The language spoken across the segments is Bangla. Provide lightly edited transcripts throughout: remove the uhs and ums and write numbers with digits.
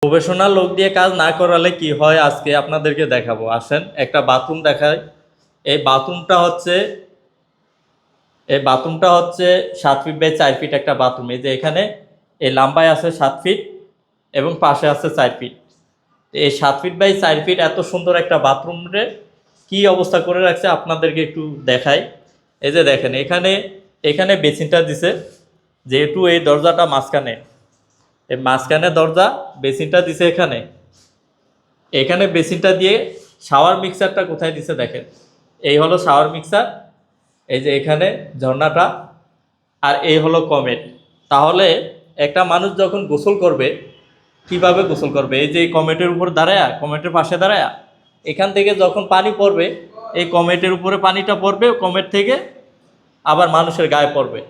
প্রফেশনাল লোক দিয়ে কাজ না করালে কি হয় আজকে আপনাদেরকে দেখাবো। আসেন একটা বাথরুম দেখায়। এই বাথরুমটা হচ্ছে এই বাথরুমটা হচ্ছে 7 ফিট বাই 4 ফিট একটা বাথরুম। এই যে এখানে এই লম্বায় আছে 7 ফিট এবং পাশে আছে 4 ফিট। এই 7 ফিট বাই 4 ফিট এত সুন্দর একটা বাথরুমে কি অবস্থা করে রাখছে আপনাদেরকে একটু দেখাই। এই যে দেখেন এখানে এখানে বেসিনটা দিছে, যেহেতু এই দরজাটা মাঝখানে, এই মাঝখানে দরজা, বেসিনটা দিছে এখানে। এখানে বেসিনটা দিয়ে শাওয়ার মিক্সারটা কোথায় দিছে দেখেন, এই হলো শাওয়ার মিক্সার। এই যে এখানে ঝর্ণাটা, আর এই হলো কমেট। তাহলে একটা মানুষ যখন গোসল করবে কিভাবে গোসল করবে? এই যে এই কমেটের উপর দাঁড়ায়া, কমেটের পাশে দাঁড়ায়া এখান থেকে যখন পানি পড়বে, এই কমেটের উপরে পানিটা পড়বে, কমেট থেকে আবার মানুষের গায়ে পড়বে।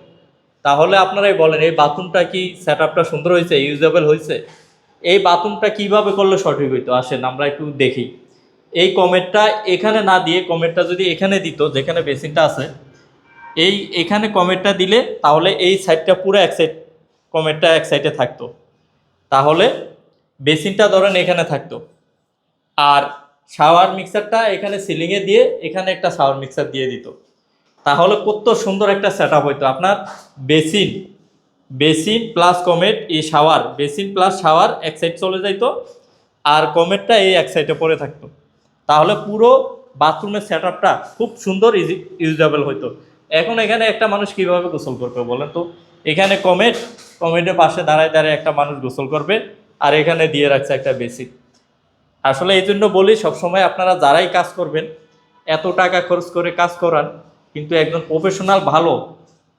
তাহলে আপনারাই বলেন এই বাথরুমটা কি সেটআপটা সুন্দর হয়েছে, ইউজেবল হয়েছে? এই বাথরুমটা কিভাবে করলে সঠিক হইতো আসেন আমরা একটু দেখি। এই কমেটটা এখানে না দিয়ে কমেটটা যদি এখানে দিত, যেখানে বেসিনটা আছে, এখানে কমেটটা দিলে তাহলে এই সাইডটা পুরো এক সাইড, কমেটটা এক সাইডে থাকতো। তাহলে বেসিনটা ধরেন এখানে থাকতো, আর শাওয়ার মিক্সারটা এখানে সিলিংয়ে দিয়ে এখানে একটা শাওয়ার মিক্সার দিয়ে দিত। তাহলে কত সুন্দর একটা সেটআপ হইতো আপনার। বেসিন বেসিন প্লাস কমেট, এই শাওয়ার, বেসিন প্লাস শাওয়ার এক সাইড চলে যাইতো, আর কমেটটা এই এক সাইডে পড়ে থাকতো। তাহলে পুরো বাথরুমের সেটআপটা খুব সুন্দর ইউজেবল হইতো। এখন এখানে একটা মানুষ কিভাবে গোসল করবে বলেন তো? এখানে কমেটের পাশে দাঁড়ায় দাঁড়ায় একটা মানুষ গোসল করবে, আর এখানে দিয়ে রাখছে একটা বেসিন। আসলে এই জন্য বলি, সবসময় আপনারা যারাই কাজ করবেন, এত টাকা খরচ করে কাজ করান, কিন্তু একজন প্রফেশনাল ভালো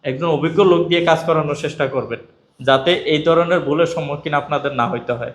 একজন অভিজ্ঞ লোক দিয়ে কাজ করানোর চেষ্টা করবেন, যাতে এই ধরনের ভুলের সম্মুখীন আপনাদের না হইতে হয়।